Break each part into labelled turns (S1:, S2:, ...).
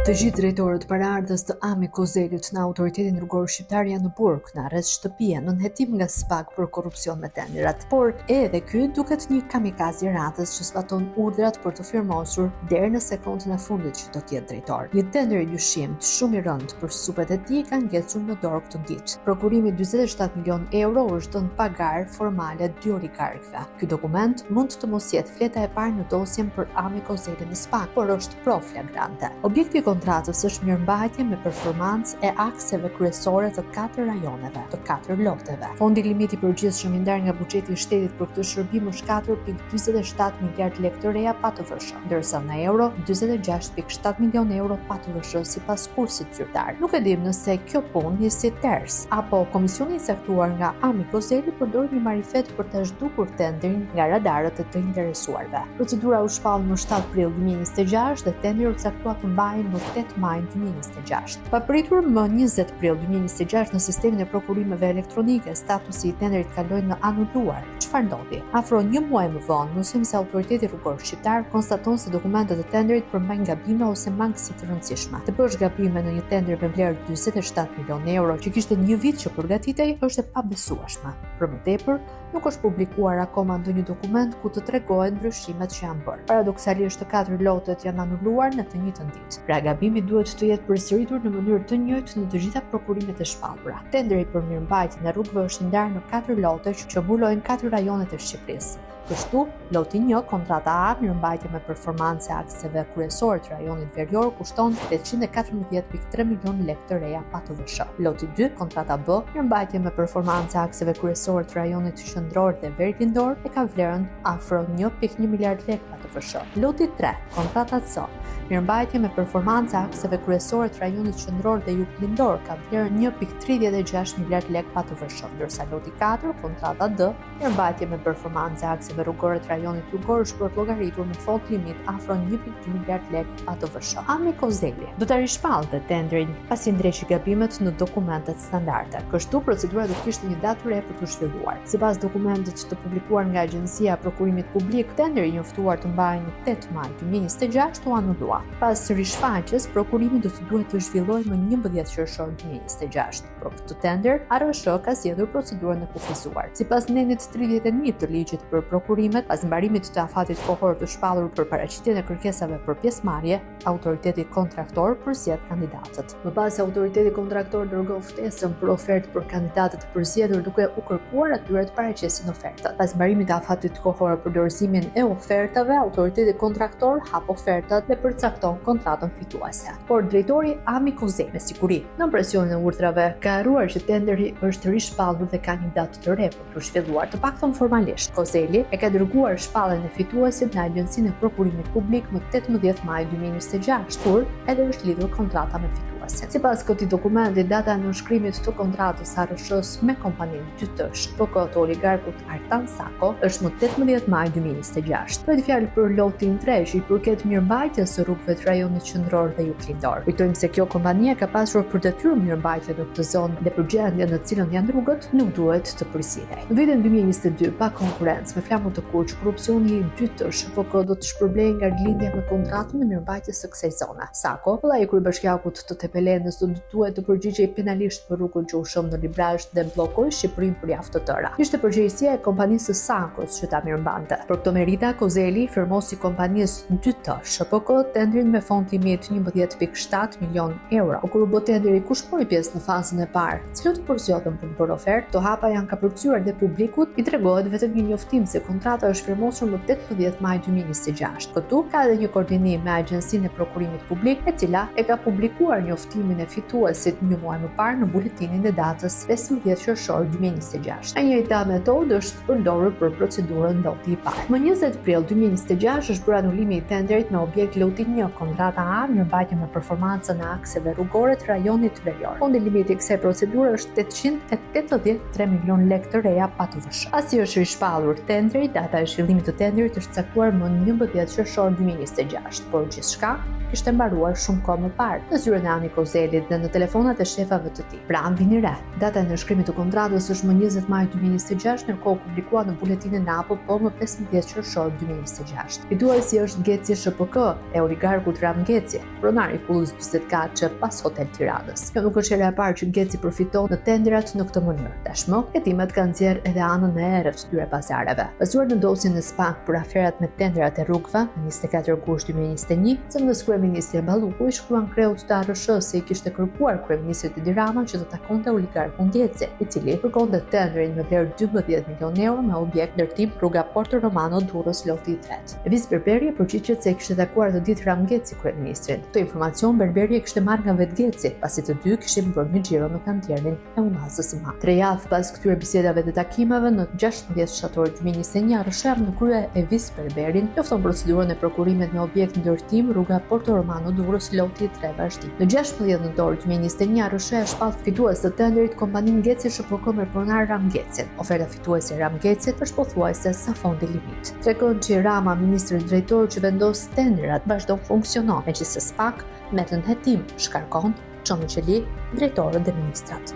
S1: Të gjithë drejtorët paraardhës të AMI Kozelit në autoritetin rrugor shqiptar janë në burg në arrest shtëpie në hetim nga SPAK për korrupsion me tenderat. Por edhe ky duket një kamikaze i radhës që zbaton urdhrat për të firmosur deri në sekondën e fundit që do të jetë drejtor. Një tender i dyshim shumë i rënd për supet e tij ka ngecur në dorë këtë ditë. Prokurimi 47 milion euro është dhënë pagar formale 2 oligarkëve. Ky dokument mund të mos jetë fleta e parë në dosjen për AMI Kozelin në SPAK, por është pro flagrante. Objekti kontratës është mirëmbajtje me performancë e akseve kryesore të 4 rajoneve, të 4 loteve. Fondi limiti përgjithshëm i ndarë nga buxheti i shtetit për këtë shërbim është 4.47 miliard lekë të reja pa të vëshë, ndërsa në euro 46.7 milion euro pa të vëshë sipas kursit zyrtar. Nuk e dim nëse kjo punë nisi ters apo komisioni i caktuar nga AMI Kozeli përdori një marifet për të zhdukur tenderin nga radarët e të interesuarve. Procedura u shpall më 7 prill 2026 dhe tenderi u caktua të mbajë më 8 maj 2026. Papritur më 20 prill 2026 në sistemin e prokurimeve elektronike, statusi i tenderit kaloi në anuluar. Çfarë ndodhi? Afro një muaj më vonë, mësojmë se autoriteti rrugor shqiptar konstaton se dokumentet e tenderit përmbajnë gabime ose mangësi të rëndësishme. Të bësh gabime në një tender me vlerë 47 milion euro që kishte një vit që përgatitej është e pabesueshme. Për më tepër, nuk është publikuar akoma ndonjë dokument ku të tregohen ndryshimet që janë bërë. Paradoksalisht, të 4 lotet janë anuluar në të njëjtën ditë. Pra gabimi duhet të jetë përsëritur në mënyrë të njëjtë në të gjitha prokurimet e shpallura. Tenderi për mirëmbajtjen e rrugëve është ndarë në 4 lote që mbulojnë 4 rajonet e Shqipërisë. Kështu, loti 1, kontrata A, mirëmbajtje me performancë e akseve kryesor të rajonit verior kushton 814.3 milion lekë të reja pa të vëshë. Loti 2, kontrata B, mirëmbajtje me performancë e akseve kryesor të rajonit qendror dhe verigjindor e ka vlerën afro 1.1 miliard lekë pa të vëshë. Loti 3, kontrata C, mirëmbajtje me performancë e akseve kryesore të rajonit qendror dhe juglindor ka vlerën 1.36 miliard lekë pa të vëshë, ndërsa loti 4, kontrata D, mirëmbajtje me performancë e akseve rrugore të rajonit rrugor është për llogaritur me fond limit afro 1.2 miliard lekë pa të vëshë. AMI Kozeli do ta rishpallte tenderin pasi ndreshi gabimet në dokumentet standarde. Kështu procedura do të kishte një datë re për të zhvilluar. Sipas dokumentit të publikuar nga Agjencia e Prokurimit Publik, tenderi i njoftuar të mbahej në 8 maj 2026 u anulua. Pas rishfaqjes, prokurimi do të duhet të zhvillojë më 11 qershor 2026. Për këtë tender, ARSH ka zgjedhur procedurën e kufizuar. Sipas nenit 31 të ligjit për prokurimet, pas mbarimit të afatit kohor të shpallur për paraqitjen e kërkesave për pjesëmarrje, autoriteti kontraktor përzgjedh kandidatët. Më pas autoriteti kontraktor dërgon ftesën për ofertë për kandidatët e përzgjedhur duke u kërkuar atyre të paraqesin ofertat. Pas mbarimit të afatit kohor për dorëzimin e ofertave, autoriteti kontraktor hap ofertat dhe përcakton kontratën fituese. Por drejtori AMI Kozeli me siguri, në presionin e urdhrave, ka harruar që tenderi është rishpallur dhe ka një datë të re për të zhvilluar, të paktën formalisht. Kozeli e ka dërguar shpalljen e fituesit në Agjencinë e Prokurimit Publik më 18 maj 2026, kur edhe është lidhur kontrata me fituesin. Sipas këtij dokumenti, data e nënshkrimit të kontratës ARSH me kompaninë Gjytësh, PK të oligarkut Artan Sako, është më 18 maj 2026. Bëhet fjalë për lotin 3 që i përket mirëmbajtjes së rrugëve të rajonit qendror dhe juglindor. Kujtojmë se kjo kompania ka pasur për detyrë mirëmbajtje në këtë zonë dhe përgjendja në cilën janë rrugët nuk duhet të përzihet. Në vitin 2022, pa konkurrencë me flamur të kuq, korrupsioni i Gjytësh PK do të shpërblejë nga lidhja me kontratën e mirëmbajtjes së kësaj zone. Sako, vëllai i kryebashkiakut të Tepelenës, do duhet të përgjigjej penalisht për rrugën që u shëm në Librazh dhe bllokoi Shqipërinë për javë të tëra. Ishte përgjegjësia e kompanisë së Sakos që ta mirëmbante. Për këtë merita, Kozeli firmosi kompanisë Gjytësh PK tenderin me fond limit 11.7 milion euro. Kur u bë tenderi, kush mori pjesë në fazën e parë? Cilët u përzgjodhen për të bërë ofertë? Këto hapa janë kapërcyer dhe publikut i tregohet vetëm një njoftim se kontrata është firmosur më 18 maj 2026. Këtu ka edhe një koordinim me Agjencinë e Prokurimit Publik, e cila e ka publikuar njoftimin e fituesit një muaj më parë në buletinin e datës 15 qershor 2026. E njëjta metodë është përdorur për procedurën loti i parë. Më 20 prill 2026 është bërë anulimi i tenderit me objekt loti 1, kontrata A, mirëmbajtje me performancën e akseve rrugore të rajonit verior. Fondi limiti i kësaj procedure është 883 milion lekë të reja pa të vëshë. Pasi është rishpallur tenderi, data e zhvillimit të tenderit është caktuar më 11 qershor 2026, por gjithçka kishte mbaruar shumë kohë më parë në zyrën e Ami Kozelit dhe në telefonat e shefave të tij. Pra vini re. Data e nënshkrimit të kontratës është më 20 maj 2026, ndërkohë publikuar në buletinin e APO po më 15 qershor 2026. Fituesi është Geci SHPK e oligarkut Ram Geci, pronar i Pullës 44 pas Hotel Tiranës. Kjo nuk është hera e parë që Geci përfiton në tendrat në këtë mënyrë. Tashmë, hetimet kanë nxjerrë edhe anën e errët të këtyre pazareve. Bazuar në dosjen e SPAK për aferat me tendrat e rrugëve në 24 gusht 2021, zëvendës kryeministri Balluku i shkruan kreut të ARSH se i kishte kërkuar kryeministrit Edi Rama që të takonte oligarkun Geci, i cili kërkonte tendrin me vlerë 12 milionë euro me objekt ndërtim rruga Porto Romano Durrës Loti i tretë. Lëviz Berberi përgjigjet se i kishte takuar të ditë Ram Geci kryeministrin. Këtë informacion Berberi e kishte marrë nga vetë Geci, pasi të dy kishin bërë një xhiro në kantierin e Unazës së Madhe. 3 javë pas këtyre bisedave dhe takimeve, në 16 shtator 2021, ARSH në krye e Viz Berberin njofton procedurën e prokurimit me objekt ndërtim rruga Porto Romano Durrës Loti i tretë vazhdim. Në 16 nëntor 2021, ARSH e shpall fitues të tenderit kompaninë Geci SHPK me pronar Ram Gecin. Oferta fituese Ram Gecit është pothuajse sa fondi limit. Tregon që Rama, ministri drejtor që vendos tenderat, vazhdon funksionon, megjithëse SPAK merr në hetim, shkarkon Çoni Qeli, drejtorët dhe ministrat.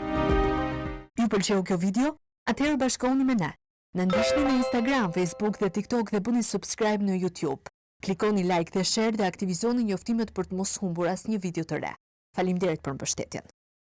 S1: Ju pëlqeu kjo video? Atëherë bashkohuni me ne. Na ndiqni në Instagram, Facebook dhe TikTok dhe bëni subscribe në YouTube. Klikoni like dhe share dhe aktivizoni njoftimet për të mos humbur asnjë video të re. Faleminderit për mbështetjen.